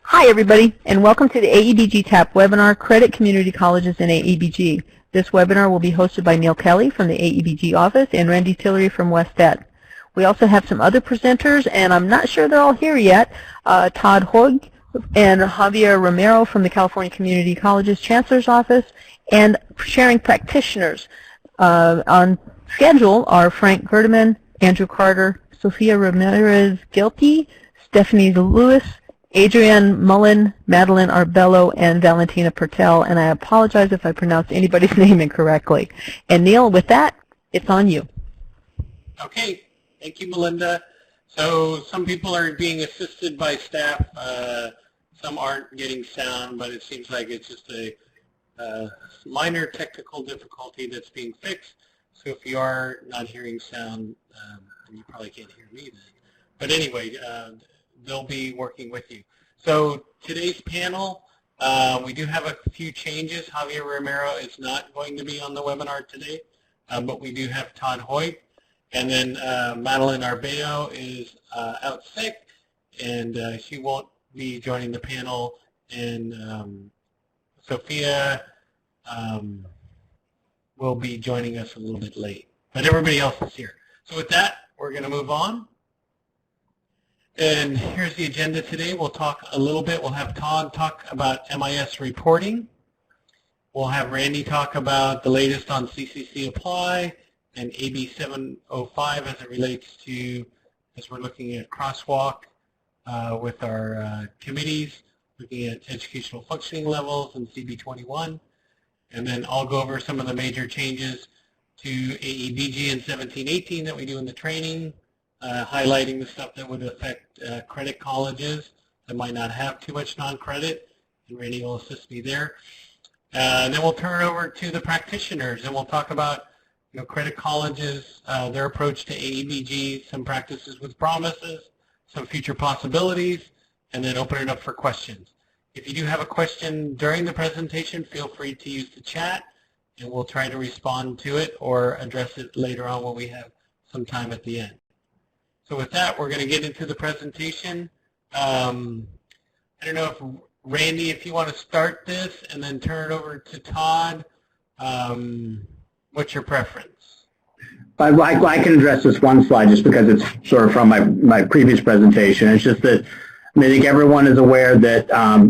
Hi everybody, and welcome to the AEBG TAP webinar, Credit Community Colleges in AEBG. This webinar will be hosted by Neil Kelly from the AEBG office and Randy Tillery from West Ed. We also have some other presenters, and I'm not sure they're all here yet. Todd Hoig and Javier Romero from the California Community Colleges Chancellor's Office, and sharing practitioners. On schedule are Frank Gerdeman, Andrew Carter, Sophia Ramirez-Gilkey, Stephanie Lewis, Adrienne Mullen, Madeline Arbello, and Valentina Pertel, and I apologize if I pronounced anybody's name incorrectly. And Neil, with that, it's on you. Okay, thank you, Melinda. So some people are being assisted by staff. Some aren't getting sound, but it seems like it's just a minor technical difficulty that's being fixed. So if you are not hearing sound, you probably can't hear me then. But anyway, they'll be working with you. So today's panel, we do have a few changes. Javier Romero is not going to be on the webinar today, but we do have Todd Hoyt. And then Madeline Arbello is out sick, and she won't be joining the panel. And Sophia will be joining us a little bit late. But everybody else is here. So with that, we're going to move on. And here's the agenda today. We'll talk a little bit. We'll have Todd talk about MIS reporting. We'll have Randy talk about the latest on CCC Apply and AB 705 as it relates to, as we're looking at crosswalk with our committees, looking at educational functioning levels and CB21. And then I'll go over some of the major changes to AEBG in 1718 that we do in the training, highlighting the stuff that would affect credit colleges that might not have too much non-credit, and Randy will assist me there. And then we'll turn it over to the practitioners, and we'll talk about credit colleges, their approach to AEBG, some practices with promises, some future possibilities, and then open it up for questions. If you do have a question during the presentation, feel free to use the chat, and we'll try to respond to it or address it later on when we have some time at the end. So with that, we're going to get into the presentation. I don't know if, Randy, if you want to start this and then turn it over to Todd. What's your preference? I can address this one slide just because it's sort of from my previous presentation. It's just that I think everyone is aware that,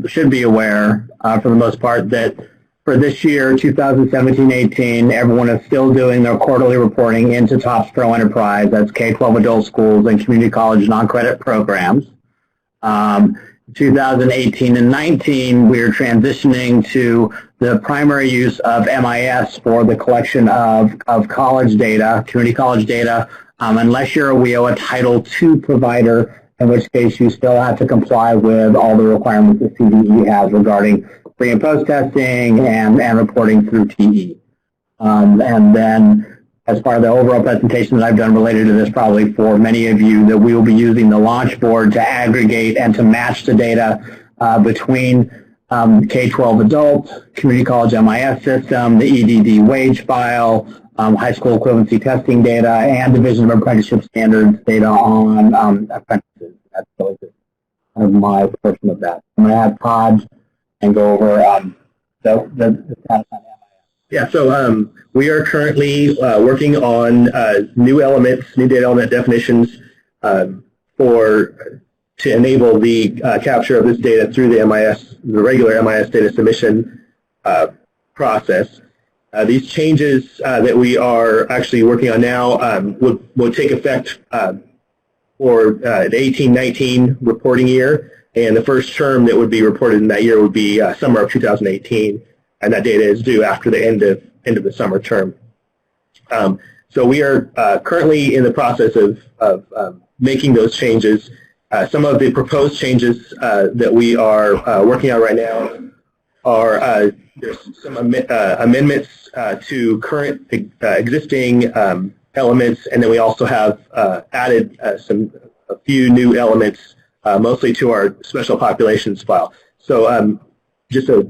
should be aware for the most part, that for this year, 2017-18, everyone is still doing their quarterly reporting into TOPS Pro Enterprise. That's K-12 adult schools and community college non-credit programs. 2018 and 19, we're transitioning to the primary use of MIS for the collection of college data, community college data, unless you're a WIO, a Title II provider, in which case you still have to comply with all the requirements that CDE has regarding pre- and post-testing and reporting through TE. And then as part of the overall presentation that I've done related to this, probably for many of you, that we will be using the launch board to aggregate and to match the data between K-12 adult, community college MIS system, the EDD wage file, high school equivalency testing data, and Division of Apprenticeship Standards data on apprentices. That's really just kind of my portion of that. I'm going to have Todd and go over the status on MIS. Yeah, so we are currently working on new data element definitions to enable the capture of this data through the MIS, the regular MIS data submission process. These changes that we are actually working on now will take effect for the 18-19 reporting year, and the first term that would be reported in that year would be summer of 2018, and that data is due after the end of the summer term. So we are currently in the process of making those changes. Some of the proposed changes that we are working on right now are there's some amendments to current existing elements, and then we also have added a few new elements, mostly to our special populations file. So just to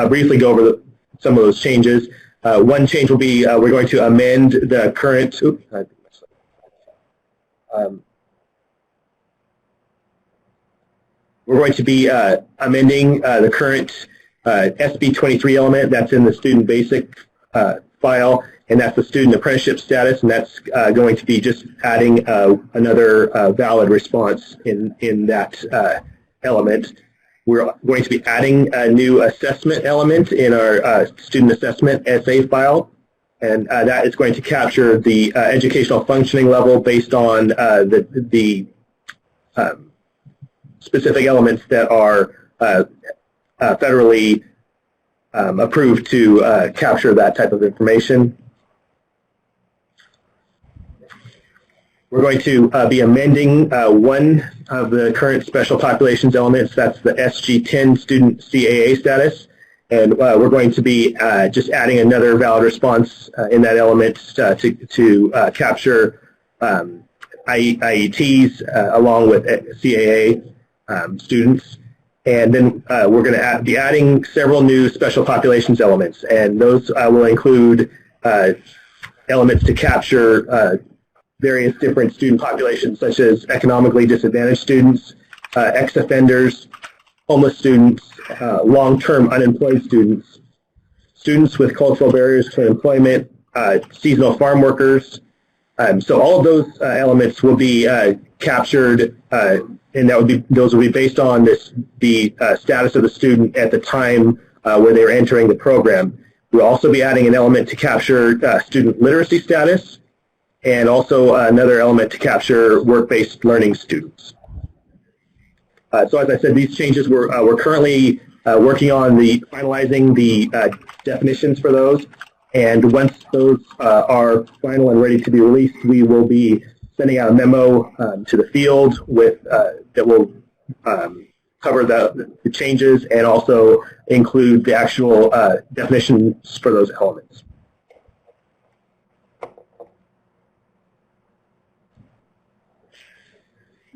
briefly go over some of those changes. One change will be we're going to amend the current. We're going to be amending the current SB 23 element that's in the student basic file, and that's the student apprenticeship status, and that's going to be just adding another valid response in that element. We're going to be adding a new assessment element in our student assessment SA file, and that is going to capture the educational functioning level based on the specific elements that are federally approved to capture that type of information. We're going to be amending one of the current special populations elements. That's the SG10 student CAA status. And we're going to be just adding another valid response in that element to capture IETs along with CAA students. And then we're going to be adding several new special populations elements. And those will include elements to capture various different student populations, such as economically disadvantaged students, ex-offenders, homeless students, long-term unemployed students, students with cultural barriers to employment, seasonal farm workers. So all of those elements will be captured, and those will be based on the status of the student at the time where they're entering the program. We'll also be adding an element to capture student literacy status, and also another element to capture work-based learning students. So as I said, these changes we're currently working on finalizing the definitions for those, and once those are final and ready to be released, we will be sending out a memo to the field with that will cover the changes and also include the actual definitions for those elements.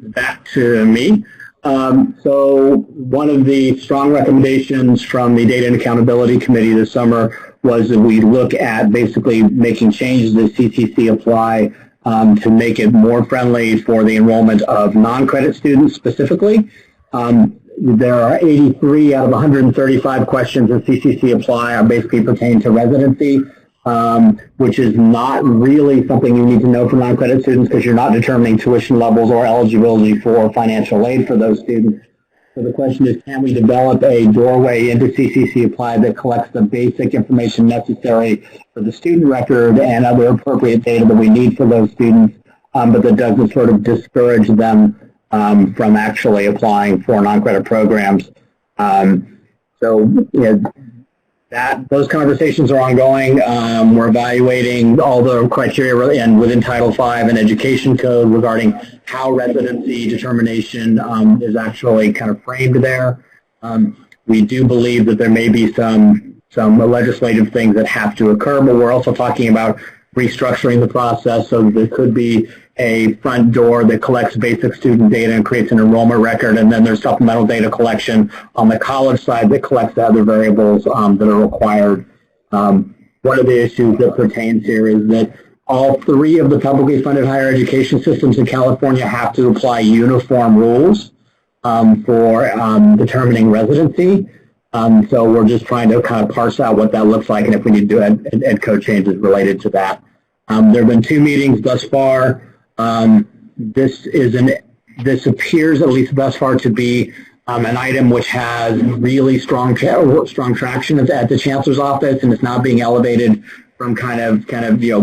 Back to me. So one of the strong recommendations from the Data and Accountability Committee this summer was that we look at basically making changes to CCC Apply to make it more friendly for the enrollment of non-credit students specifically. There are 83 out of 135 questions in CCC Apply are basically pertain to residency, which is not really something you need to know for non-credit students because you're not determining tuition levels or eligibility for financial aid for those students. So the question is, can we develop a doorway into CCC Apply that collects the basic information necessary for the student record and other appropriate data that we need for those students, but that doesn't sort of discourage them from actually applying for non-credit programs. Those conversations are ongoing. We're evaluating all the criteria and within Title V and Education Code regarding how residency determination is actually kind of framed there. We do believe that there may be some legislative things that have to occur, but we're also talking about restructuring the process so that there could be a front door that collects basic student data and creates an enrollment record, and then there's supplemental data collection on the college side that collects the other variables that are required. One of the issues that pertains here is that all three of the publicly funded higher education systems in California have to apply uniform rules for determining residency. So we're just trying to kind of parse out what that looks like and if we need to do ed code changes related to that. There have been 2 meetings thus far. This appears, at least thus far, to be an item which has really strong traction at the chancellor's office, and it's now being elevated from kind of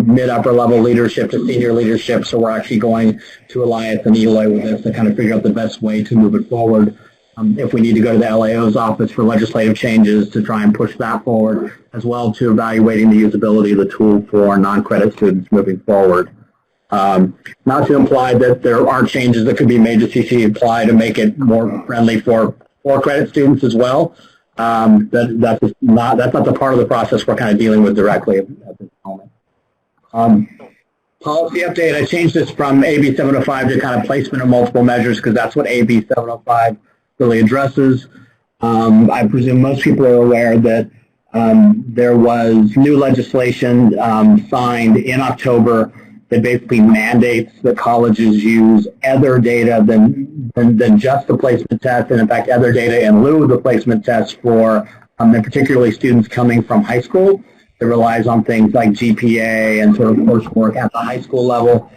mid-upper level leadership to senior leadership. So we're actually going to Elias and Eloy with this to kind of figure out the best way to move it forward. If we need to go to the LAO's office for legislative changes to try and push that forward, as well to evaluating the usability of the tool for non-credit students moving forward. Not to imply that there aren't changes that could be made to CC Apply to make it more friendly for credit students as well. That's not the part of the process we're kind of dealing with directly at this moment. Policy update, I changed this from AB 705 to kind of placement of multiple measures because that's what AB 705 really addresses. I presume most people are aware that there was new legislation signed in October that basically mandates that colleges use other data than just the placement test, and in fact other data in lieu of the placement test for and particularly students coming from high school. It relies on things like GPA and sort of coursework at the high school level.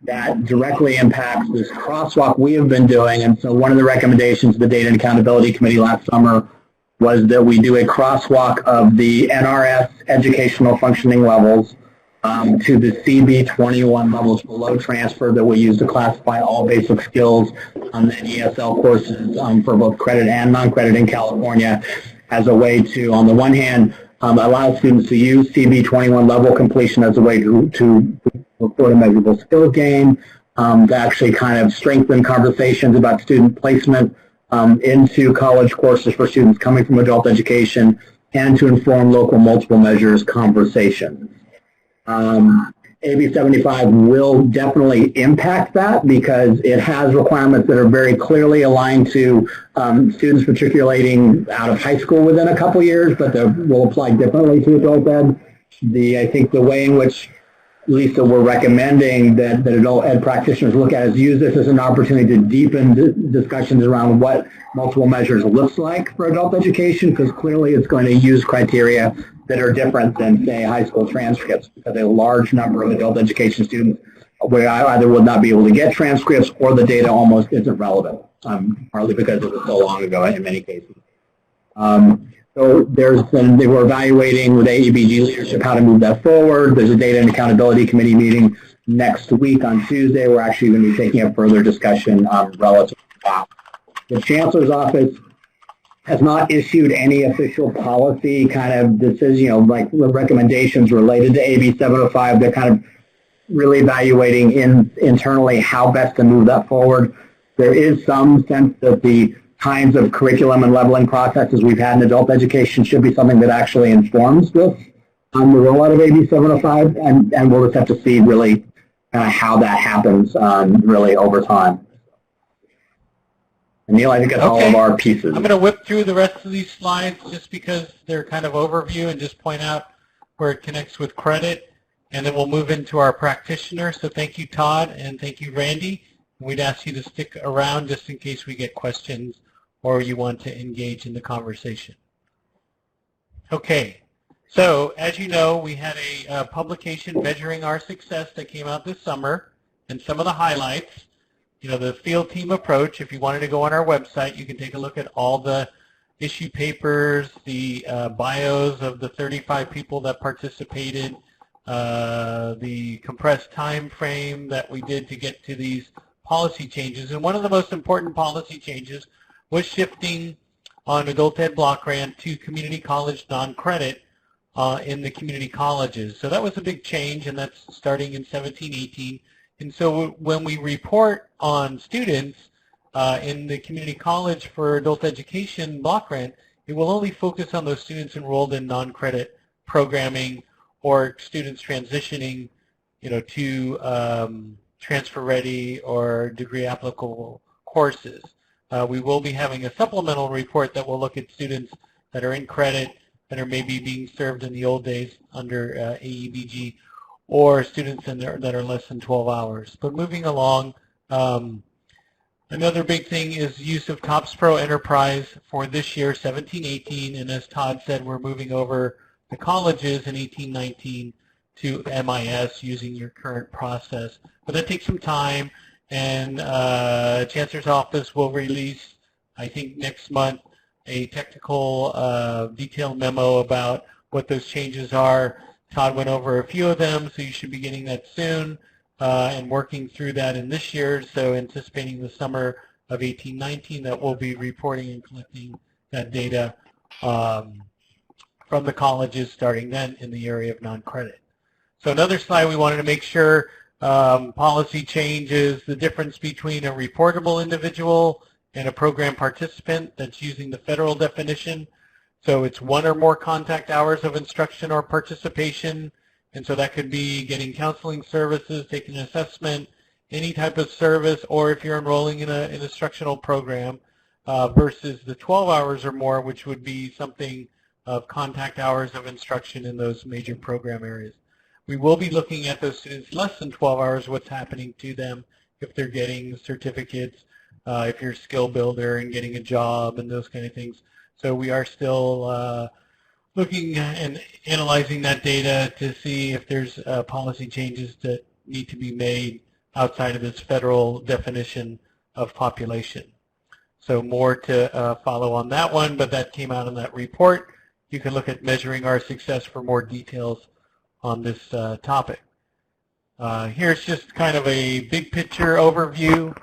That directly impacts this crosswalk we have been doing. And so one of the recommendations of the Data and Accountability Committee last summer was that we do a crosswalk of the NRS educational functioning levels to the CB21 levels below transfer that we use to classify all basic skills and ESL courses for both credit and non-credit in California, as a way to, on the one hand, allow students to use CB21 level completion as a way to report a measurable skills gain, to actually kind of strengthen conversations about student placement into college courses for students coming from adult education, and to inform local multiple measures conversations. AB 75 will definitely impact that because it has requirements that are very clearly aligned to students matriculating out of high school within a couple years, but that will apply differently to adult ed. I think the way in which, Lisa, we're recommending that adult ed practitioners look at is use this as an opportunity to deepen discussions around what multiple measures looks like for adult education, because clearly it's going to use criteria that are different than, say, high school transcripts, because a large number of adult education students either will not be able to get transcripts or the data almost isn't relevant, partly because it was so long ago in many cases. So they were evaluating with AEBG leadership how to move that forward. There's a Data and Accountability Committee meeting next week on Tuesday. We're actually going to be taking a further discussion relative to that. The Chancellor's Office has not issued any official policy kind of decision, like recommendations related to AB 705. They're kind of really evaluating internally how best to move that forward. There is some sense that the kinds of curriculum and leveling processes we've had in adult education should be something that actually informs this the rollout of AB 705, and we'll just have to see really how that happens really over time. And Neil, I think that's all of our pieces. I'm going to whip through the rest of these slides just because they're kind of overview and just point out where it connects with credit, and then we'll move into our practitioner. So thank you, Todd, and thank you, Randy. We'd ask you to stick around just in case we get questions or you want to engage in the conversation. Okay, so as you know, we had a publication measuring our success that came out this summer, and some of the highlights. You know, the field team approach, if you wanted to go on our website, you can take a look at all the issue papers, the bios of the 35 people that participated, the compressed time frame that we did to get to these policy changes. And one of the most important policy changes was shifting on adult ed block grant to community college non-credit in the community colleges. So that was a big change, and that's starting in 17-18. And so when we report on students in the community college for adult education block grant, it will only focus on those students enrolled in non-credit programming or students transitioning, you know, to transfer-ready or degree-applicable courses. We will be having a supplemental report that will look at students that are in credit that are maybe being served in the old days under AEBG, or students that are less than 12 hours. But moving along, another big thing is use of TOPS Pro Enterprise for this year, 17-18, and as Todd said, we're moving over the colleges in 18-19 to MIS using your current process. But that takes some time, and Chancellor's Office will release, I think next month, a technical detailed memo about what those changes are. Todd went over a few of them, so you should be getting that soon and working through that in this year. So anticipating the summer of 18-19 that we'll be reporting and collecting that data from the colleges starting then in the area of non-credit. So another slide we wanted to make sure, policy changes, the difference between a reportable individual and a program participant that's using the federal definition. So it's one or more contact hours of instruction or participation, and so that could be getting counseling services, taking an assessment, any type of service, or if you're enrolling in an instructional program, versus the 12 hours or more, which would be something of contact hours of instruction in those major program areas. We will be looking at those students less than 12 hours, what's happening to them, if they're getting certificates, if you're a skill builder and getting a job and those kind of things. So we are still looking and analyzing that data to see if there's policy changes that need to be made outside of this federal definition of population. So more to follow on that one, but that came out in that report. You can look at measuring our success for more details on this topic. Here's just kind of a big picture overview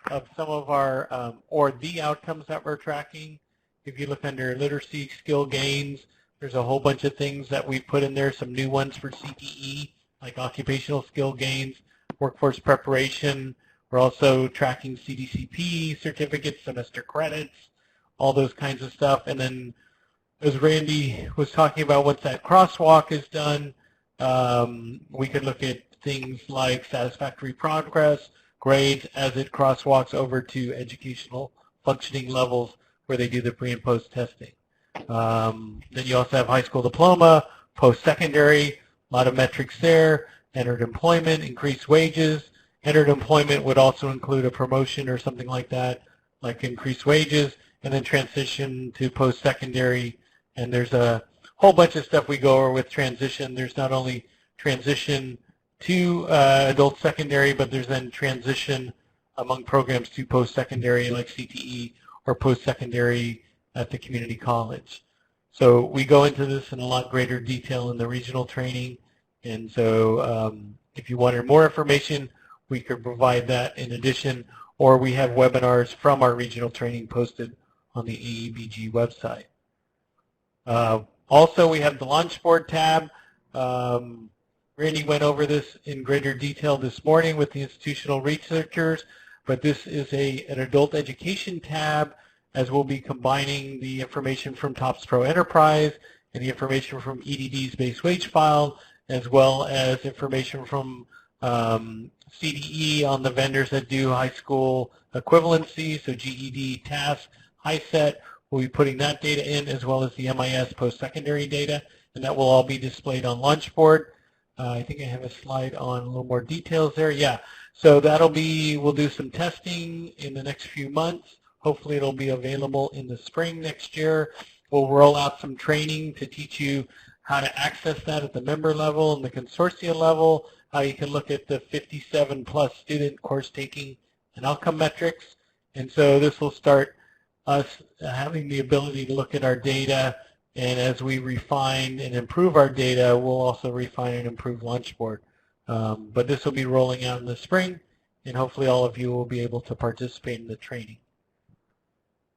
of some of our, or the outcomes that we're tracking. If you look under literacy skill gains, there's a whole bunch of things that we put in there, some new ones for CTE, like occupational skill gains, workforce preparation. We're also tracking CDCP certificates, semester credits, all those kinds of stuff. And then as Randy was talking about what that crosswalk has done, we could look at things like satisfactory progress, grades as it crosswalks over to educational functioning levels where they do the pre and post testing. Then you also have high school diploma, post-secondary, a lot of metrics there, entered employment, increased wages. Entered employment would also include a promotion or something like that, like increased wages, and then transition to post-secondary. And there's a whole bunch of stuff we go over with transition. There's not only transition to adult secondary, but there's then transition among programs to post-secondary like CTE or post-secondary at the community college. So we go into this in a lot greater detail in the regional training. And so if you wanted more information, we could provide that in addition, or we have webinars from our regional training posted on the AEBG website. Also, we have the Launchboard tab. Randy went over this in greater detail this morning with the institutional researchers, but this is an adult education tab, as we'll be combining the information from TOPS Pro Enterprise and the information from EDD's base wage file, as well as information from CDE on the vendors that do high school equivalency, so GED, TASC, HiSET. We'll be putting that data in, as well as the MIS post-secondary data, and that will all be displayed on Launchboard. I think I have a slide on a little more details there. Yeah, so that'll be, we'll do some testing in the next few months. Hopefully it'll be available in the spring next year. We'll roll out some training to teach you how to access that at the member level and the consortia level, how you can look at the 57 plus student course taking and outcome metrics. And so this will start us having the ability to look at our data, and as we refine and improve our data, we'll also refine and improve Launchboard. But this will be rolling out in the spring, and hopefully all of you will be able to participate in the training.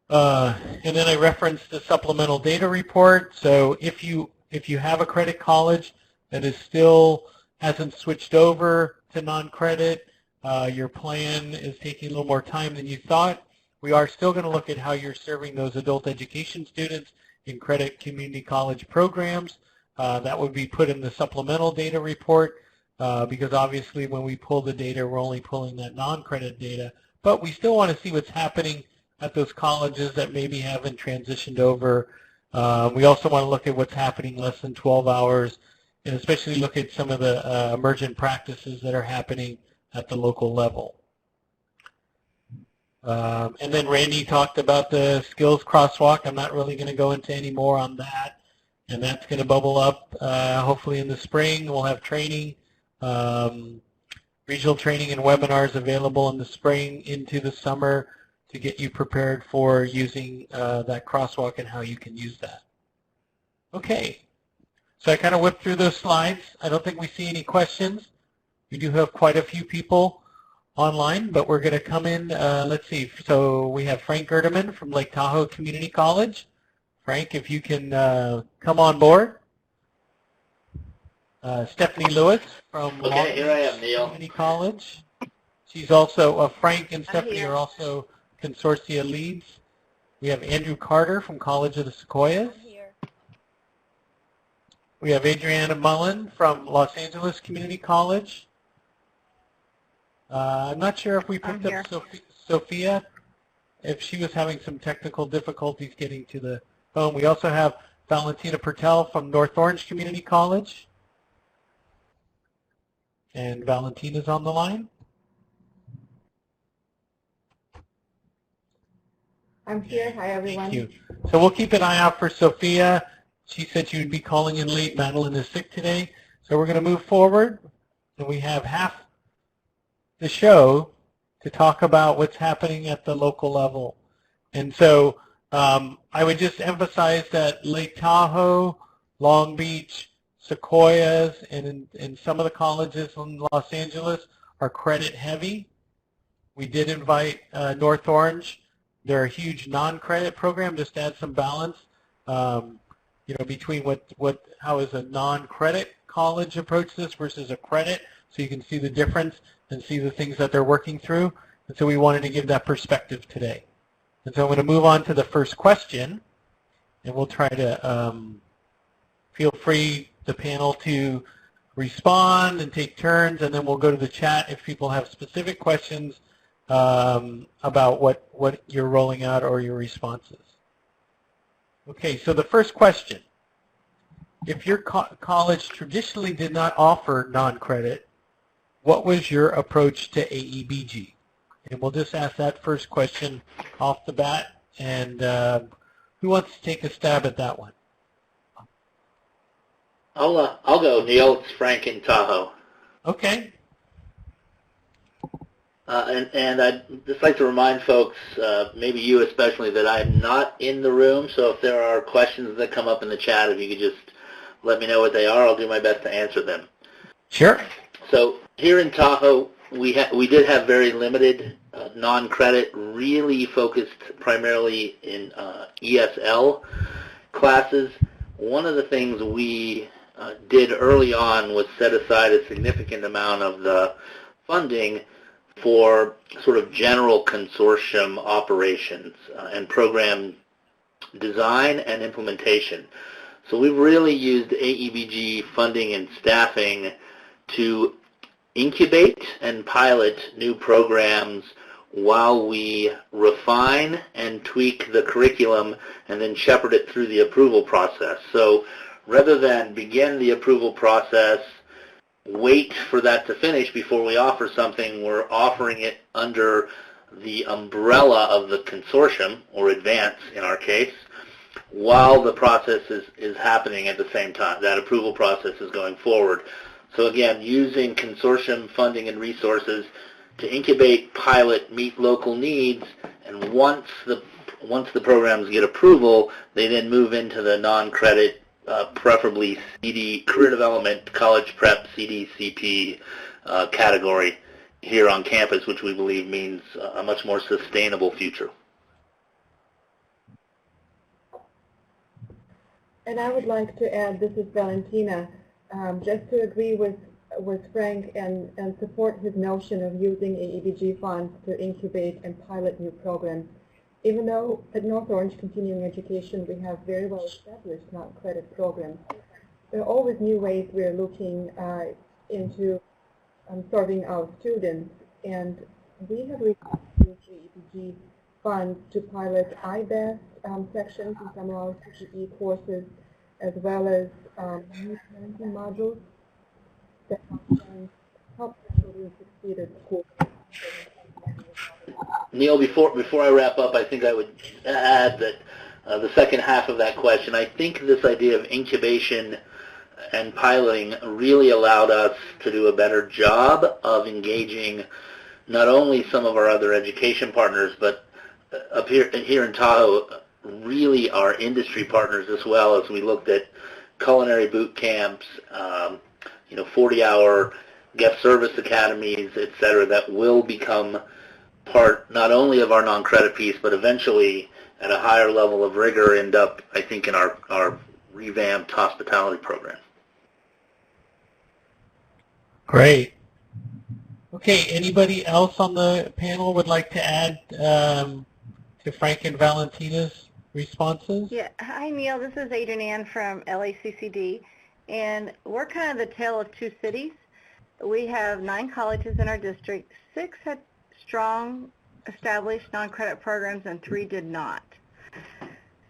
And then I referenced the supplemental data report. So if you have a credit college that is still hasn't switched over to non-credit, your plan is taking a little more time than you thought, we are still going to look at how you're serving those adult education students in credit community college programs. That would be put in the supplemental data report because obviously when we pull the data, we're only pulling that non-credit data, but we still want to see what's happening at those colleges that maybe haven't transitioned over. We also want to look at what's happening less than 12 hours, and especially look at some of the emergent practices that are happening at the local level. And then Randy talked about the skills crosswalk. I'm not really going to go into any more on that, and that's going to bubble up hopefully in the spring. We'll have training, regional training and webinars available in the spring into the summer to get you prepared for using that crosswalk and how you can use that. Okay, so I kind of whipped through those slides. I don't think we see any questions. We do have quite a few people online, but we're going to come in, let's see, so we have Frank Gerdeman from Lake Tahoe Community College. Frank, if you can come on board. Stephanie Lewis from here I am, Neil. Community College. She's also, Frank and Stephanie are also consortia leads. We have Andrew Carter from College of the Sequoias. We have Adriana Mullen from Los Angeles Community College. I'm not sure if we picked up Sophia, if she was having some technical difficulties getting to the phone. We also have Valentina Pertel from North Orange Community College. And Valentina's on the line. I'm here. Hi, everyone. Thank you. So we'll keep an eye out for Sophia. She said she would be calling in late. Madeline is sick today. So we're going to move forward. And we have half the show to talk about what's happening at the local level. And so I would just emphasize that Lake Tahoe, Long Beach, Sequoias, and in some of the colleges in Los Angeles are credit heavy. We did invite North Orange. They're a huge non-credit program, just to add some balance, between how is a non-credit college approach this versus a credit, so you can see the difference and see the things that they're working through. And so we wanted to give that perspective today. And so I'm going to move on to the first question, and we'll try to feel free, the panel, to respond and take turns, and then we'll go to the chat if people have specific questions about what you're rolling out or your responses. Okay, so the first question. If your college traditionally did not offer non-credit, what was your approach to AEBG? And we'll just ask that first question off the bat. And who wants to take a stab at that one? I'll go, Neil. It's Frank in Tahoe. Okay. And I'd just like to remind folks, maybe you especially, that I'm not in the room. So if there are questions that come up in the chat, if you could just let me know what they are, I'll do my best to answer them. Sure. So here in Tahoe, we did have very limited non-credit, really focused primarily in ESL classes. One of the things we did early on was set aside a significant amount of the funding for sort of general consortium operations and program design and implementation. So we've really used AEBG funding and staffing to incubate and pilot new programs while we refine and tweak the curriculum and then shepherd it through the approval process. So rather than begin the approval process, wait for that to finish before we offer something, we're offering it under the umbrella of the consortium, or advance in our case, while the process is happening at the same time. That approval process is going forward. So again, using consortium funding and resources to incubate, pilot, meet local needs, and once the programs get approval, they then move into the non-credit, preferably CD, career development, college prep, CDCP category here on campus, which we believe means a much more sustainable future. And I would like to add, this is Valentina, just to agree with Frank and support his notion of using AEBG funds to incubate and pilot new programs. Even though at North Orange Continuing Education we have very well established non-credit programs, there are always new ways we're looking into serving our students. And we have used AEBG funds to pilot IBES sections in some of our CGE courses, as well as new parenting modules that help students succeed at school. Neil, before I wrap up, I think I would add that the second half of that question, I think this idea of incubation and piloting really allowed us to do a better job of engaging not only some of our other education partners, but up here in Tahoe, really our industry partners as well, as we looked at culinary boot camps, 40-hour guest service academies, et cetera, that will become part not only of our non-credit piece, but eventually at a higher level of rigor end up, I think, in our revamped hospitality program. Great. Okay, anybody else on the panel would like to add to Frank and Valentina's responses? Yeah. Hi, Neil. This is Adrienne Ann from LACCD, and we're kind of the tale of two cities. We have 9 colleges in our district. 6 had strong, established non-credit programs, and 3 did not.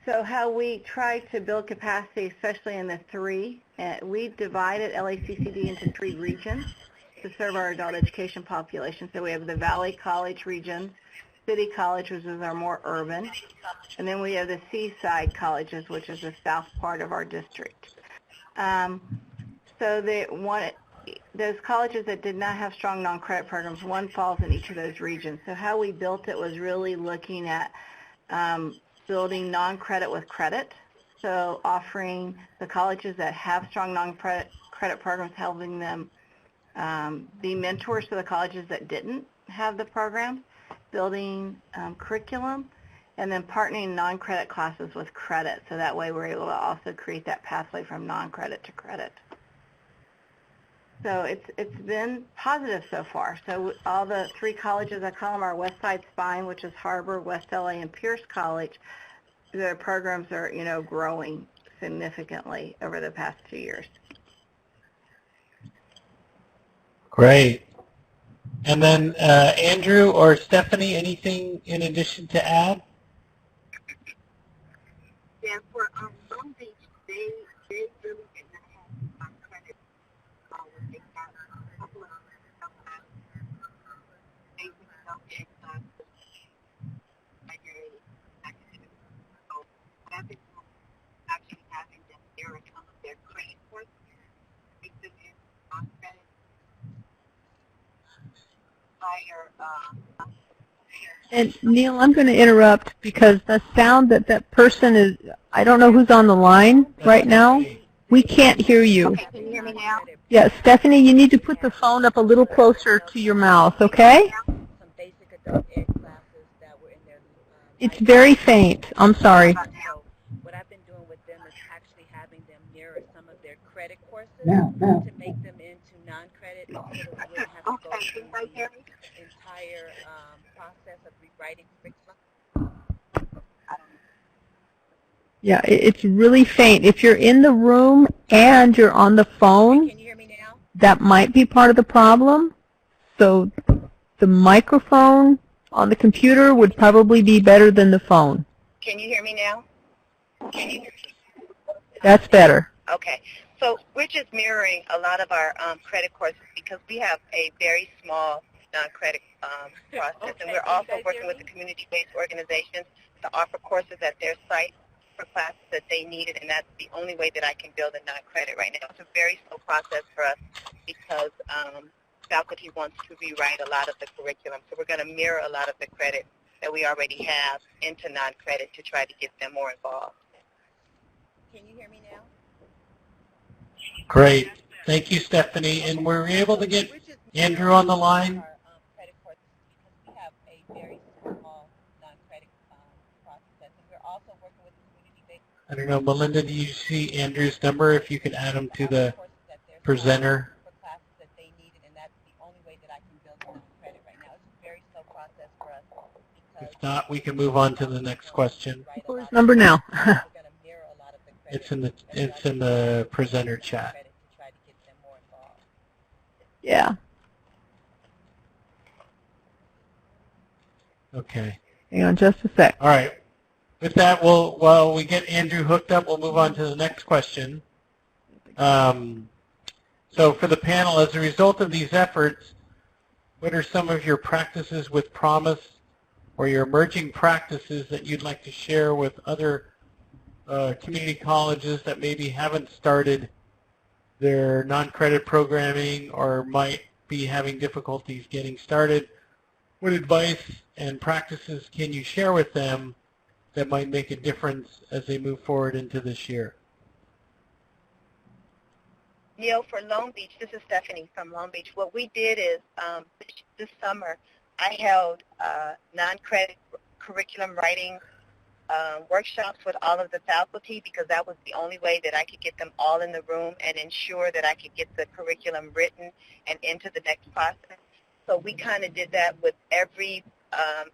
So how we try to build capacity, especially in the 3, we divided LACCD into 3 regions. to serve our adult education population. So we have the Valley College region, City College, which is our more urban, and then we have the Seaside colleges, which is the south part of our district. So those colleges that did not have strong non-credit programs, one falls in each of those regions. So how we built it was really looking at building non-credit with credit. So offering the colleges that have strong non-credit programs, helping them be mentors to the colleges that didn't have the program, building curriculum, and then partnering non-credit classes with credit. So that way we're able to also create that pathway from non-credit to credit. So it's been positive so far. So all the 3 colleges, I call them our West Side Spine, which is Harbor, West LA, and Pierce College. Their programs are, growing significantly over the past 2 years. Great. And then Andrew or Stephanie, anything in addition to add? Yeah, for Long Beach, they really did not have credit. They got a couple of basic subject primary academic. So what I've been doing is actually having them mirror some of their credit courses, make them in non-credit higher. And Neil, I'm going to interrupt because the sound that person is, I don't know who's on the line right now. We can't hear you. Okay, can you hear me now? Yeah, Stephanie, you need to put the phone up a little closer to your mouth, okay? Some basic adult ed classes that were in their It's very faint. I'm sorry. So what I've been doing with them is actually having them mirror some of their credit courses to make them into non-credit so that we wouldn't have to go through the entire process of rewriting curriculum. Yeah, it's really faint. If you're in the room and you're on the phone, Can you hear me now? that might be part of the problem. So the microphone on the computer would probably be better than the phone. Can you hear me now? That's better. Okay. So we're just mirroring a lot of our credit courses because we have a very small non-credit process, and we're also working with the community-based organizations to offer courses at their site for classes that they needed, and that's the only way that I can build a non-credit right now. It's a very slow process for us because faculty wants to rewrite a lot of the curriculum, so we're going to mirror a lot of the credit that we already have into non-credit to try to get them more involved. Can you hear me now? Great. Thank you, Stephanie. And were we able to get Andrew on the line? Credit courses because we have a very small non-credit process, and we're also working with community-based. I don't know, Melinda, do you see Andrew's number? If you could add him to the presenter. For classes that they needed, and that's the only way that I can build non-credit right now. It's a very slow process for us. If not, we can move on to the next question. Who's number now? It's in the presenter chat. Yeah. Okay. Hang on just a sec. All right. With that, while we get Andrew hooked up, we'll move on to the next question. So for the panel, as a result of these efforts, what are some of your practices with promise or your emerging practices that you'd like to share with other community colleges that maybe haven't started their non-credit programming or might be having difficulties getting started? What advice and practices can you share with them that might make a difference as they move forward into this year? Neil, for Long Beach, this is Stephanie from Long Beach. What we did is this summer I held non-credit curriculum writing workshops with all of the faculty because that was the only way that I could get them all in the room and ensure that I could get the curriculum written and into the next process. So we kind of did that with every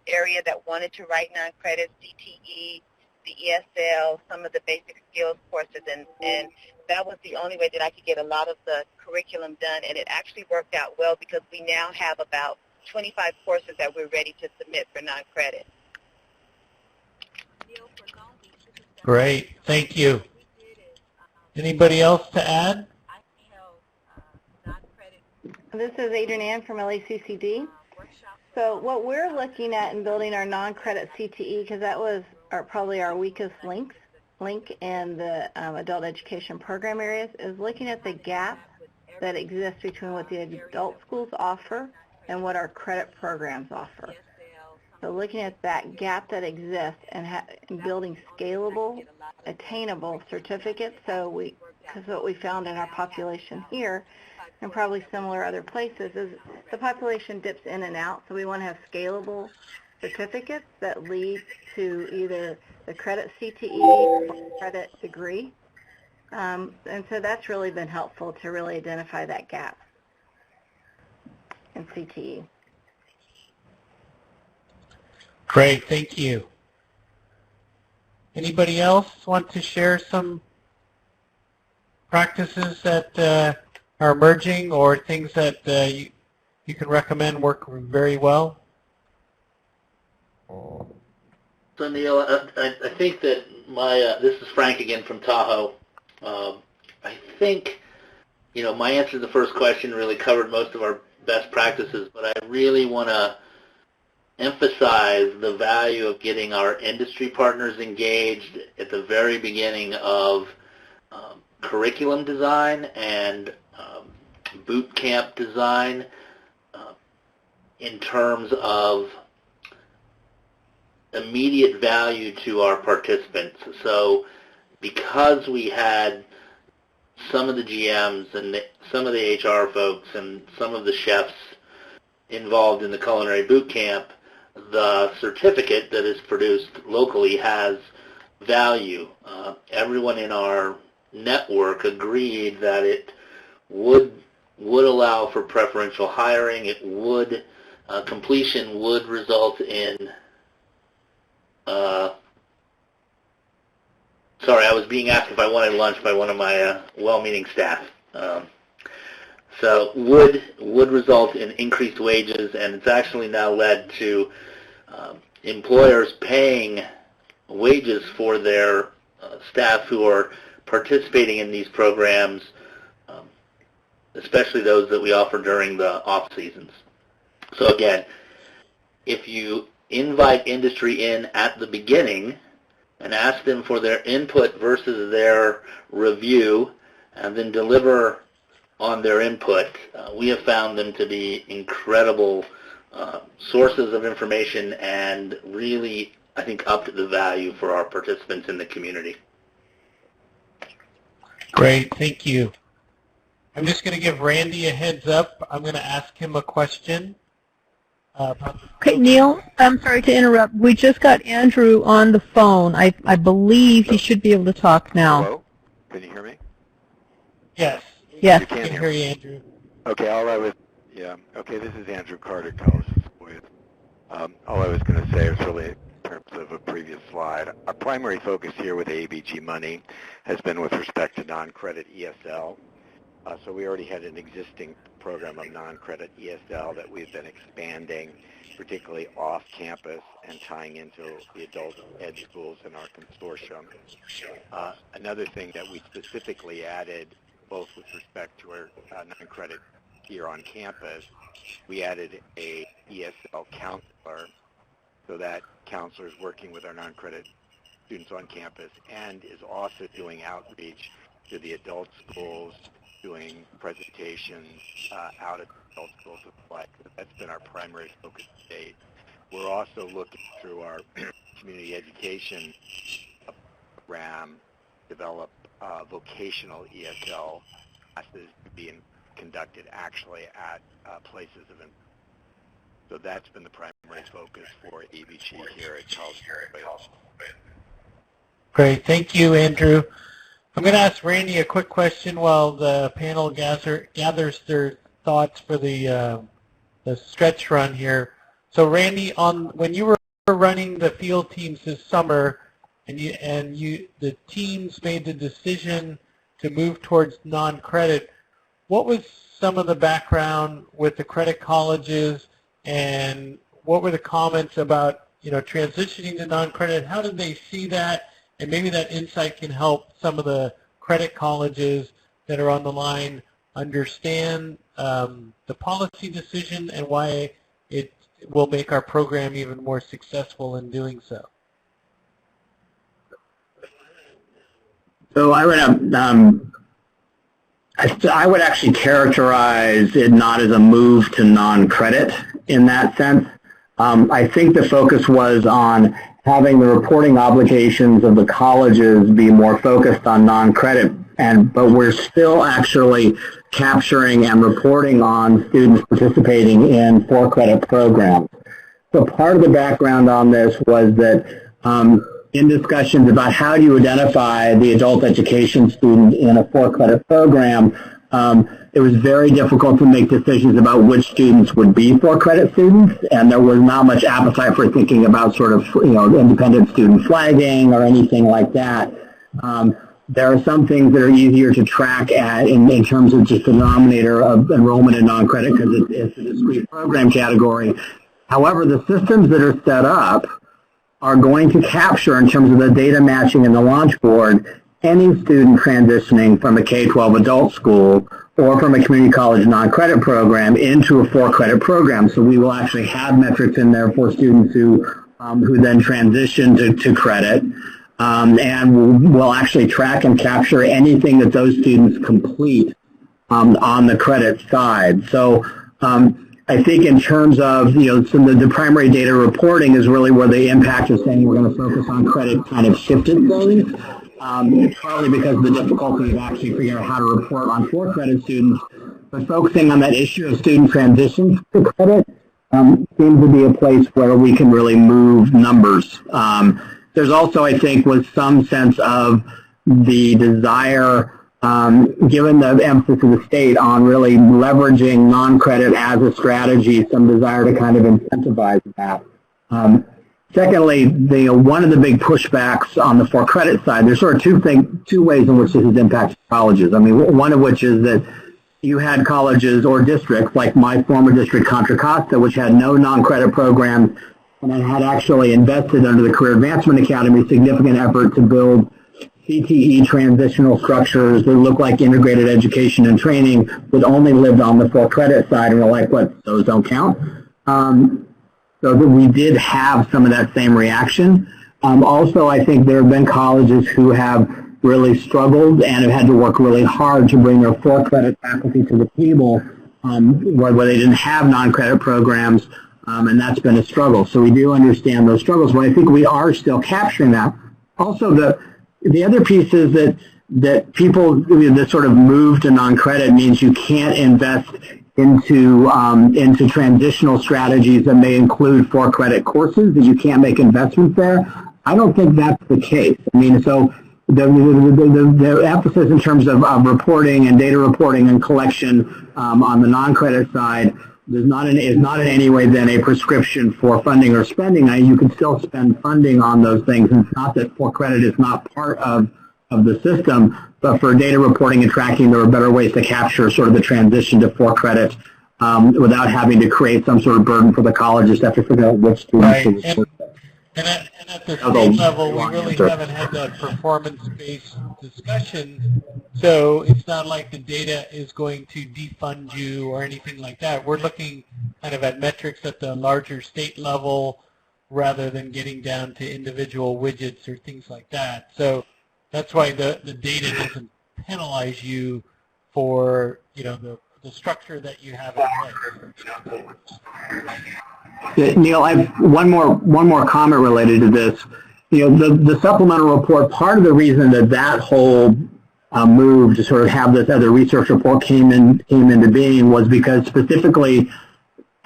area that wanted to write non-credit, CTE, the ESL, some of the basic skills courses, and that was the only way that I could get a lot of the curriculum done, and it actually worked out well because we now have about 25 courses that we're ready to submit for non-credit. Great. Thank you. Anybody else to add? I held non-credit This is Adrienne Ann from LACCD. So what we're looking at in building our non-credit CTE, because that was probably our weakest link in the adult education program areas, is looking at the gap that exists between what the adult schools offer and what our credit programs offer. So looking at that gap that exists and building scalable, attainable certificates. Because what we found in our population here, and probably similar other places, is the population dips in and out. So we want to have scalable certificates that lead to either the credit CTE or credit degree. And so that's really been helpful to really identify that gap in CTE. Great, thank you. Anybody else want to share some practices that are emerging or things that you can recommend work very well? So Neil, I think that this is Frank again from Tahoe. I think, my answer to the first question really covered most of our best practices, but I really want to emphasize the value of getting our industry partners engaged at the very beginning of curriculum design and boot camp design in terms of immediate value to our participants. So because we had some of the GMs and some of the HR folks and some of the chefs involved in the culinary boot camp, the certificate that is produced locally has value. Everyone in our network agreed that it would allow for preferential hiring. It would completion would result in sorry, I was being asked if I wanted lunch by one of my well-meaning staff. So would result in increased wages, and it's actually now led to employers paying wages for their staff who are participating in these programs, especially those that we offer during the off seasons. So again, if you invite industry in at the beginning and ask them for their input versus their review, and then deliver on their input, we have found them to be incredible sources of information and really, I think, upped the value for our participants in the community. Great, thank you. I'm just going to give Randy a heads up. I'm going to ask him a question. Okay, Neil, I'm sorry to interrupt. We just got Andrew on the phone. I believe he should be able to talk now. Hello? Can you hear me? Yes. Yes. I can hear you, Andrew. Okay, okay, this is Andrew Carter, College with. All I was going to say is really in terms of a previous slide. Our primary focus here with AEBG money has been with respect to non-credit ESL. So we already had an existing program of non-credit ESL that we've been expanding, particularly off-campus and tying into the adult ed schools in our consortium. Another thing that we specifically added, both with respect to our non-credit here on campus, we added a ESL counselor, so that counselor is working with our non-credit students on campus and is also doing outreach to the adult schools, doing presentations out at adult schools with like. That's been our primary focus to date. We're also looking through our community education program, develop vocational ESL classes being conducted actually at places of employment. So that's been the primary focus for AEBG here at College. Great, thank you, Andrew. I'm going to ask Randy a quick question while the panel gathers their thoughts for the stretch run here. So Randy, when you were running the field teams this summer, and the teams made the decision to move towards non-credit, what was some of the background with the credit colleges, and what were the comments about transitioning to non-credit? How did they see that? And maybe that insight can help some of the credit colleges that are on the line understand the policy decision and why it will make our program even more successful in doing so. So I would actually characterize it not as a move to non-credit in that sense. I think the focus was on having the reporting obligations of the colleges be more focused on non-credit, but we're still actually capturing and reporting on students participating in for-credit programs. So part of the background on this was that in discussions about how do you identify the adult education student in a for-credit program, it was very difficult to make decisions about which students would be for-credit students, and there was not much appetite for thinking about sort of, independent student flagging or anything like that. There are some things that are easier to track in terms of just the denominator of enrollment in non-credit because it's a discrete program category. However, the systems that are set up are going to capture, in terms of the data matching in the launch board, any student transitioning from a K-12 adult school or from a community college non-credit program into a for-credit program. So we will actually have metrics in there for students who then transition to credit, and we'll actually track and capture anything that those students complete on the credit side. So I think in terms of, some of the primary data reporting is really where the impact of saying we're going to focus on credit kind of shifted things. Partly because of the difficulty of actually figuring out how to report on for-credit students, but focusing on that issue of student transitions to credit seems to be a place where we can really move numbers. There's also, I think, was some sense of the desire, given the emphasis of the state on really leveraging non-credit as a strategy, some desire to kind of incentivize that. Secondly, one of the big pushbacks on the for-credit side, there's sort of two ways in which this has impacted colleges. I mean, one of which is that you had colleges or districts like my former district, Contra Costa, which had no non-credit programs and had actually invested under the Career Advancement Academy significant effort to build CTE transitional structures that look like integrated education and training that only lived on the for-credit side, and we're like, what, those don't count? So that we did have some of that same reaction. Also, I think there have been colleges who have really struggled and have had to work really hard to bring their for-credit faculty to the table where they didn't have non-credit programs, and that's been a struggle. So we do understand those struggles, but I think we are still capturing that. Also, the other piece is that people, this sort of move to non-credit means you can't invest into transitional strategies that may include for-credit courses, that you can't make investments there. I don't think that's the case. I mean, so the emphasis in terms of reporting and data reporting and collection on the non-credit side is not in any way then a prescription for funding or spending. You can still spend funding on those things. And it's not that for-credit is not part of the system, but for data reporting and tracking, there are better ways to capture sort of the transition to for-credit without having to create some sort of burden for the colleges to have to figure out which students to report. And at the state level, we really haven't had that performance-based discussion, so it's not like the data is going to defund you or anything like that. We're looking kind of at metrics at the larger state level rather than getting down to individual widgets or things like that. So that's why the data doesn't penalize you for, the structure that you have in place. Neil, I have one more comment related to this. The supplemental report, part of the reason that whole move to sort of have this other research report came into being was because specifically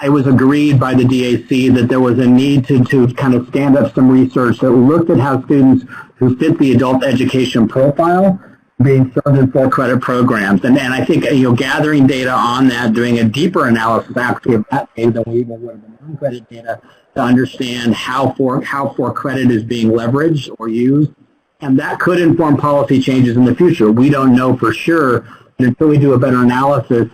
it was agreed by the DAC that there was a need to kind of stand up some research that looked at how students who fit the adult education profile being served in for-credit programs. And I think, gathering data on that, doing a deeper analysis actually of that data than we even would have been non-credit data to understand how for-credit is being leveraged or used. And that could inform policy changes in the future. We don't know for sure until we do a better analysis.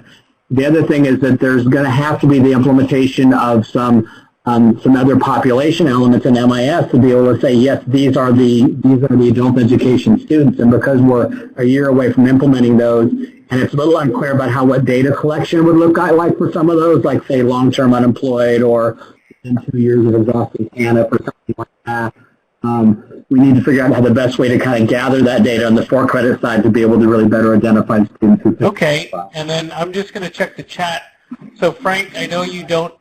The other thing is that there's going to have to be the implementation of some other population elements in MIS to be able to say, yes, these are the adult education students, and because we're a year away from implementing those, and it's a little unclear about how what data collection would look like for some of those, like say long-term unemployed or in 2 years of exhausting TANF or something like that. We need to figure out how the best way to kind of gather that data on the for-credit side to be able to really better identify students who fit. Okay, and then I'm just going to check the chat. So Frank, I know you don't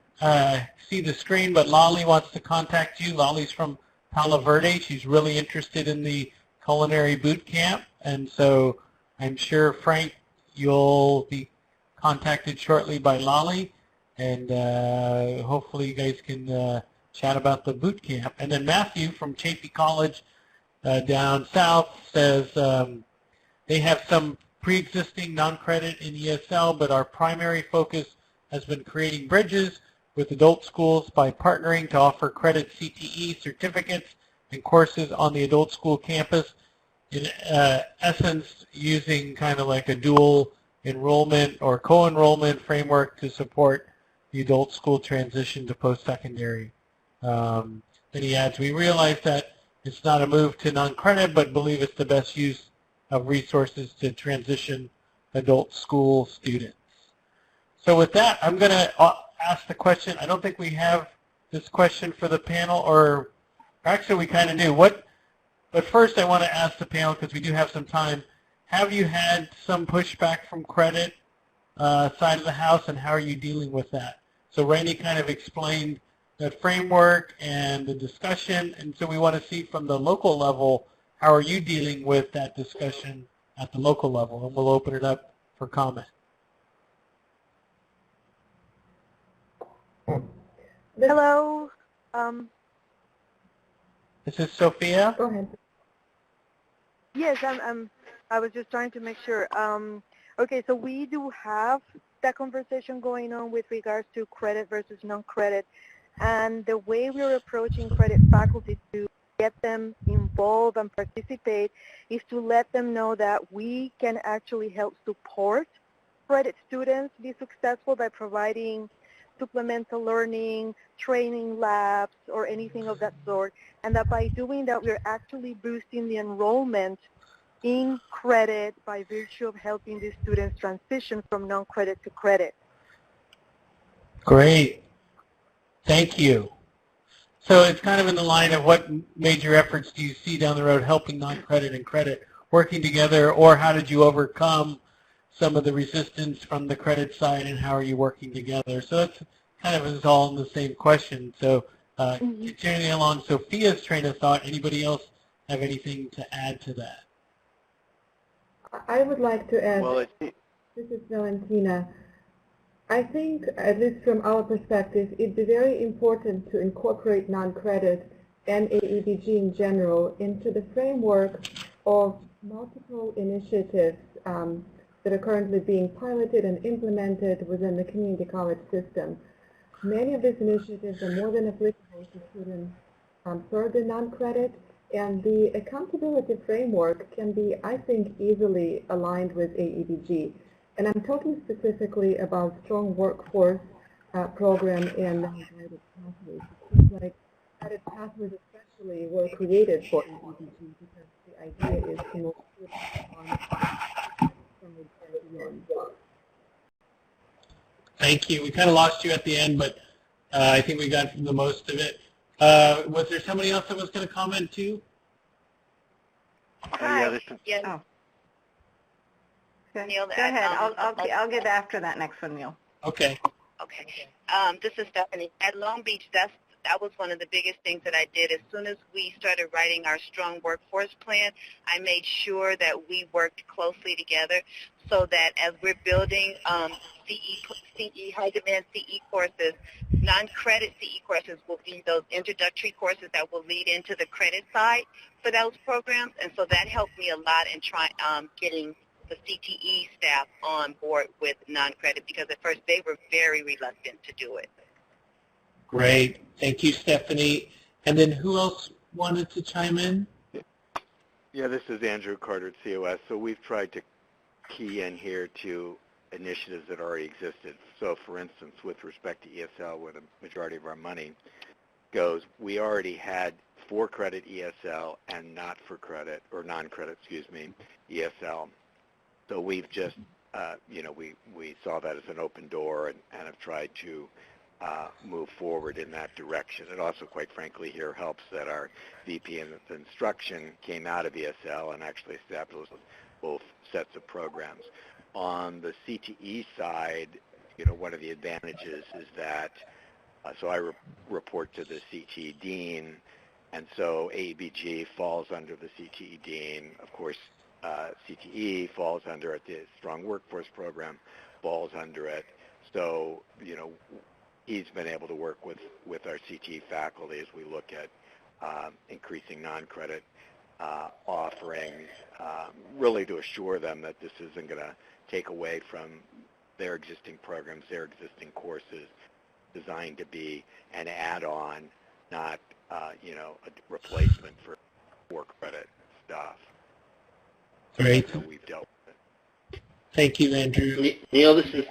see the screen, but Lolly wants to contact you. Lolly's from Palo Verde. She's really interested in the culinary boot camp, and so I'm sure, Frank, you'll be contacted shortly by Lolly, and hopefully you guys can chat about the boot camp. And then Matthew from Chapey College down south says they have some pre-existing non-credit in ESL, but our primary focus has been creating bridges with adult schools by partnering to offer credit CTE certificates and courses on the adult school campus. In essence, using kind of like a dual enrollment or co-enrollment framework to support the adult school transition to post-secondary. Then he adds, we realize that it's not a move to non-credit, but believe it's the best use of resources to transition adult school students. So with that, I'm going to ask the question. I don't think we have this question for the panel, or actually we kind of do. But first I want to ask the panel, because we do have some time, have you had some pushback from credit side of the house, and how are you dealing with that? So Randy kind of explained that framework and the discussion, and so we want to see from the local level, how are you dealing with that discussion at the local level? And we'll open it up for comment. Hello. This is Sophia. Go ahead. Yes, I was just trying to make sure. Okay, so we do have that conversation going on with regards to credit versus non-credit, and the way we're approaching credit faculty to get them involved and participate is to let them know that we can actually help support credit students be successful by providing supplemental learning, training labs, or anything of that sort, and that by doing that we're actually boosting the enrollment in credit by virtue of helping the students transition from non-credit to credit. Great. Thank you. So it's kind of in the line of what major efforts do you see down the road helping non-credit and credit working together, or how did you overcome some of the resistance from the credit side, and how are you working together? So that's kind of is all in the same question. So continuing along Sophia's train of thought, anybody else have anything to add to that? I would like to add, Well, this is Valentina. I think, at least from our perspective, it'd be very important to incorporate non-credit and AEBG in general into the framework of multiple initiatives that are currently being piloted and implemented within the community college system. Many of these initiatives are more than applicable to students served in non-credit, and the accountability framework can be, I think, easily aligned with AEBG. And I'm talking specifically about strong workforce program and non-guided pathways. It seems like guided pathways especially were created for AEBG because the idea is to move on from the beyond. Thank you. We kind of lost you at the end, but I think we got the most of it. Was there somebody else that was going to comment too? Hi. Yes. Oh. Neil, Go ahead. I'll get after that next one, Neil. Okay. Okay. This is Stephanie. At Long Beach, that was one of the biggest things that I did. As soon as we started writing our strong workforce plan, I made sure that we worked closely together so that as we're building CE, high-demand CE courses, non-credit CE courses will be those introductory courses that will lead into the credit side for those programs. And so that helped me a lot in getting the CTE staff on board with non-credit, because at first they were very reluctant to do it. Great. Thank you, Stephanie. And then who else wanted to chime in? Yeah, this is Andrew Carter at COS. So we've tried to key in here to initiatives that already existed. So for instance, with respect to ESL, where the majority of our money goes, we already had for-credit ESL and not for credit, or non-credit, excuse me, ESL. So we've just we saw that as an open door and have tried to move forward in that direction. It also, quite frankly, here helps that our VP of instruction came out of ESL and actually established both sets of programs. On the CTE side, one of the advantages is that, so I report to the CTE dean, and so AEBG falls under the CTE dean. Of course, CTE falls under it. The Strong Workforce Program falls under it. So, he's been able to work with our CTE faculty as we look at increasing non-credit offerings, really to assure them that this isn't going to take away from their existing programs, their existing courses, designed to be an add-on, not a replacement for credit stuff. Great. So we've dealt with it. Thank you, Andrew. Neil, this is.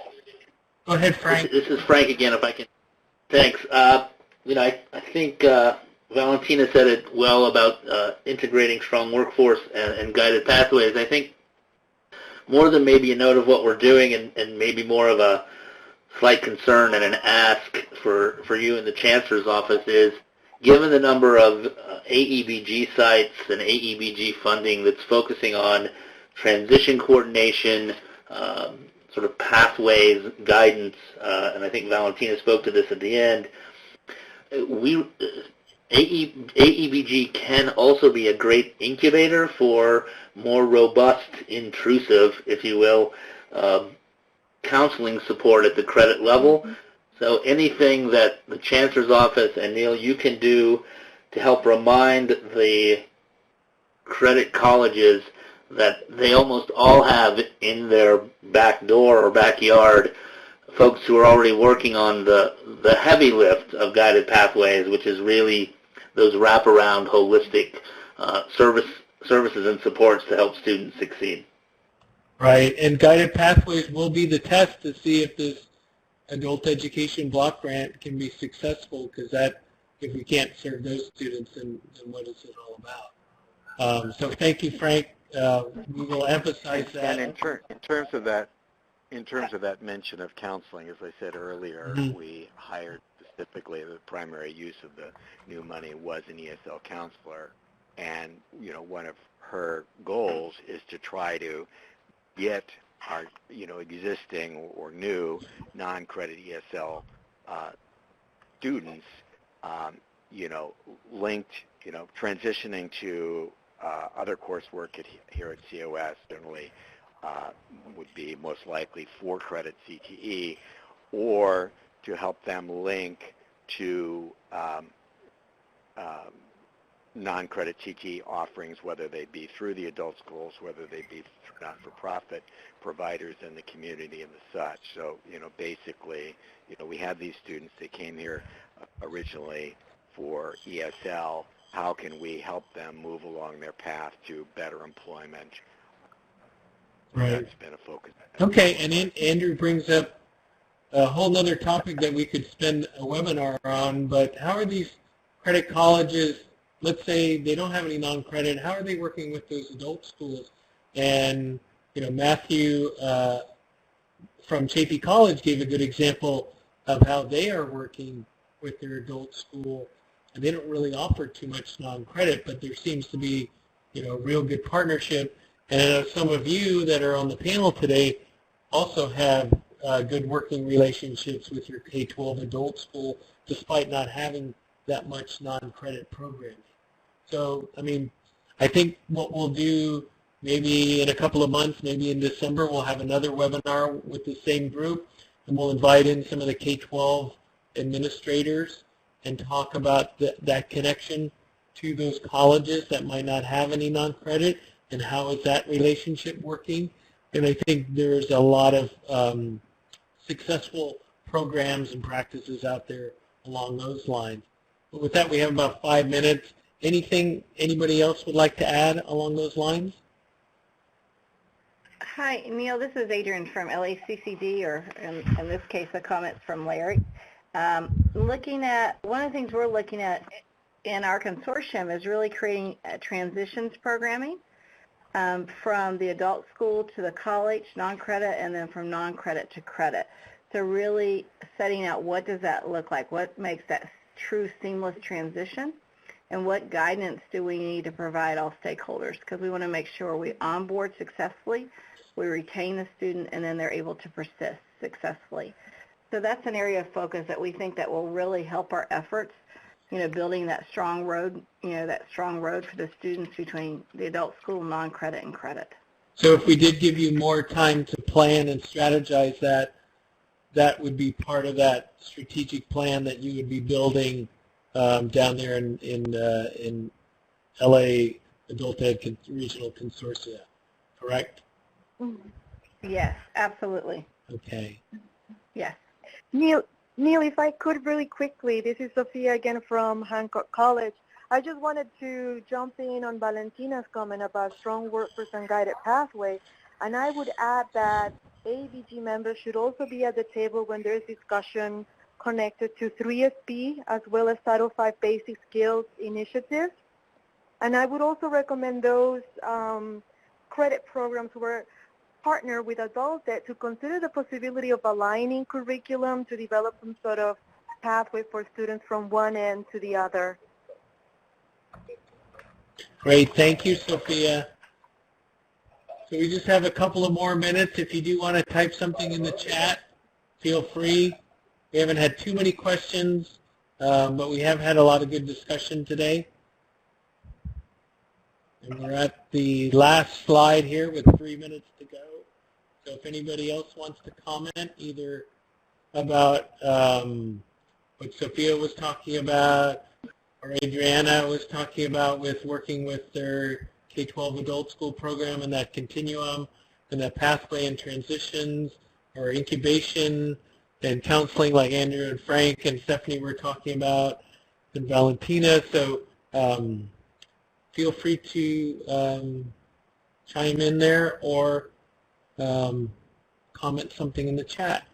Go ahead, Frank. This is Frank again, if I can. Thanks. I think Valentina said it well about integrating strong workforce and guided pathways. I think more than maybe a note of what we're doing and maybe more of a slight concern and an ask for you in the Chancellor's office is, given the number of AEBG sites and AEBG funding that's focusing on transition coordination, sort of pathways, guidance, and I think Valentina spoke to this at the end, AEBG can also be a great incubator for more robust, intrusive, if you will, counseling support at the credit level. So anything that the Chancellor's office and Neil, you can do to help remind the credit colleges that they almost all have in their back door or backyard folks who are already working on the heavy lift of guided pathways, which is really those wraparound, holistic services and supports to help students succeed. Right, and guided pathways will be the test to see if this adult education block grant can be successful, because that, if we can't serve those students, then what is it all about? So thank you, Frank. We will emphasize that. And in terms of that mention of counseling, as I said earlier, we hired specifically the primary use of the new money was an ESL counselor, and one of her goals is to try to get our existing or new non-credit ESL students linked, transitioning to other coursework here at COS generally would be most likely for credit CTE, or to help them link to non-credit CTE offerings, whether they be through the adult schools, whether they be through not-for-profit providers in the community and the such. So, basically, we have these students that came here originally for ESL. How can we help them move along their path to better employment? Right. That's been a focus. Okay, and Andrew brings up a whole other topic that we could spend a webinar on, but how are these credit colleges, let's say they don't have any non-credit, how are they working with those adult schools? And, Matthew from Chaffey College gave a good example of how they are working with their adult school. And they don't really offer too much non-credit, but there seems to be, real good partnership. And I know some of you that are on the panel today also have good working relationships with your K-12 adult school, despite not having that much non-credit programming. So, I think what we'll do maybe in a couple of months, maybe in December, we'll have another webinar with the same group, and we'll invite in some of the K-12 administrators and talk about that connection to those colleges that might not have any non-credit, and how is that relationship working. And I think there's a lot of successful programs and practices out there along those lines. But with that, we have about 5 minutes. Anything anybody else would like to add along those lines? Hi, Neil. This is Adrian from LACCD, or in this case, a comment from Larry. Looking at, one of the things we're looking at in our consortium is really creating transitions programming. from the adult school to the college, non-credit, and then from non-credit to credit. So really setting out what does that look like, what makes that true seamless transition, and what guidance do we need to provide all stakeholders, because we want to make sure we onboard successfully, we retain the student, and then they're able to persist successfully. So that's an area of focus that we think that will really help our efforts, building that strong road, that strong road for the students between the adult school, non-credit, and credit. So if we did give you more time to plan and strategize that, that would be part of that strategic plan that you would be building down there in LA Adult Ed Regional Consortia, correct? Yes, absolutely. Okay. Yes. Neil, if I could really quickly, this is Sophia again from Hancock College. I just wanted to jump in on Valentina's comment about strong workforce and guided pathway, and I would add that AEBG members should also be at the table when there's discussion connected to 3SP as well as Title V basic skills initiatives. And I would also recommend those credit programs where partner with adult ed to consider the possibility of aligning curriculum to develop some sort of pathway for students from one end to the other. Great. Thank you, Sophia. So we just have a couple of more minutes. If you do want to type something in the chat, feel free. We haven't had too many questions, but we have had a lot of good discussion today. And we're at the last slide here with 3 minutes to go. So if anybody else wants to comment either about what Sophia was talking about or Adriana was talking about with working with their K-12 adult school program and that continuum and that pathway and transitions or incubation and counseling like Andrew and Frank and Stephanie were talking about and Valentina. So feel free to chime in there or comment something in the chat.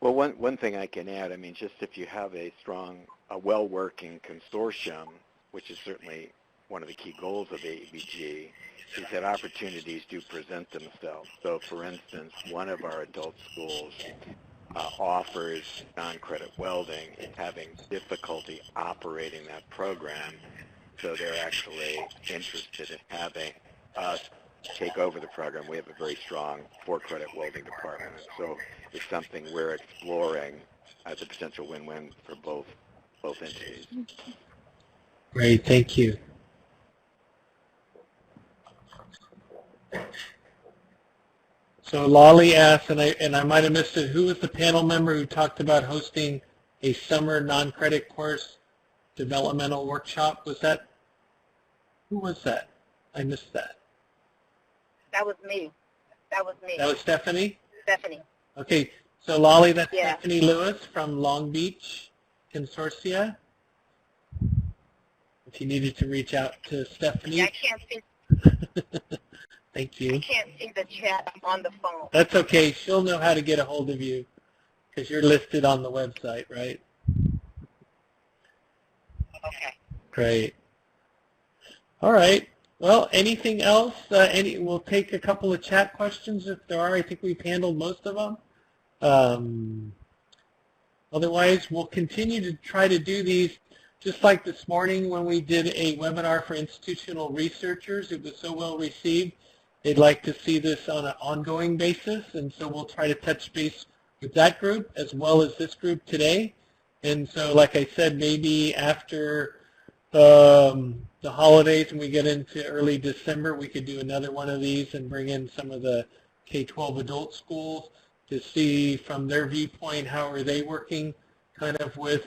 Well, one thing I can add, I mean, just if you have a strong, well-working consortium, which is certainly one of the key goals of AEBG, is that opportunities do present themselves. So, for instance, one of our adult schools offers non-credit welding and having difficulty operating that program, so they're actually interested in having us take over the program. We have a very strong for-credit welding department, and so it's something we're exploring as a potential win-win for both entities. Great, thank you. So Lolly asked, and I might have missed it, who was the panel member who talked about hosting a summer non-credit course developmental workshop? Was that, who was that? I missed that. That was me. That was me. That was Stephanie? Stephanie. Okay, so Lolly, that's Yeah. Stephanie Lewis from Long Beach Consortia. If you needed to reach out to Stephanie. Yeah, I can't see. Thank you. I can't see the chat. I'm on the phone. That's okay. She'll know how to get a hold of you because you're listed on the website, right? Okay. Great. All right. Well, anything else? We'll take a couple of chat questions if there are. I think we've handled most of them. Otherwise, we'll continue to try to do these just like this morning when we did a webinar for institutional researchers. It was so well received. They'd like to see this on an ongoing basis, and so we'll try to touch base with that group as well as this group today. And so, like I said, maybe after the holidays and we get into early December, we could do another one of these and bring in some of the K-12 adult schools to see from their viewpoint how are they working kind of with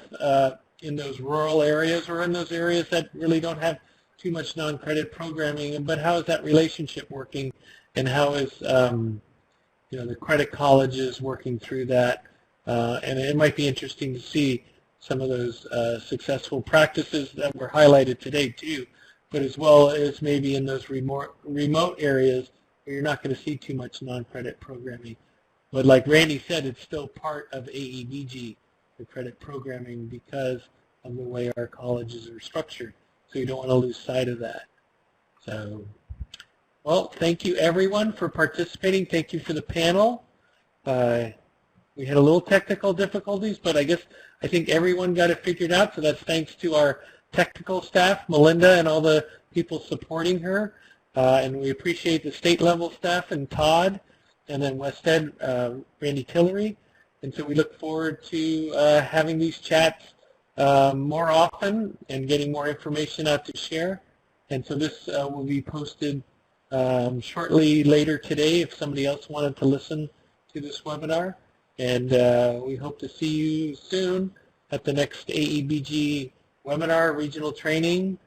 in those rural areas or in those areas that really don't have too much non-credit programming, but how is that relationship working and how is the credit colleges working through that, and it might be interesting to see some of those successful practices that were highlighted today too, but as well as maybe in those remote areas where you're not going to see too much non-credit programming. But like Randy said, it's still part of AEBG, the credit programming, because of the way our colleges are structured. So you don't want to lose sight of that. So, well, thank you everyone for participating. Thank you for the panel. We had a little technical difficulties, but I think everyone got it figured out, so that's thanks to our technical staff, Melinda, and all the people supporting her. And we appreciate the state level staff and Todd, and then West Ed, Randy Tillery. And so we look forward to having these chats more often and getting more information out to share. And so this will be posted shortly later today if somebody else wanted to listen to this webinar. And we hope to see you soon at the next AEBG webinar, regional training,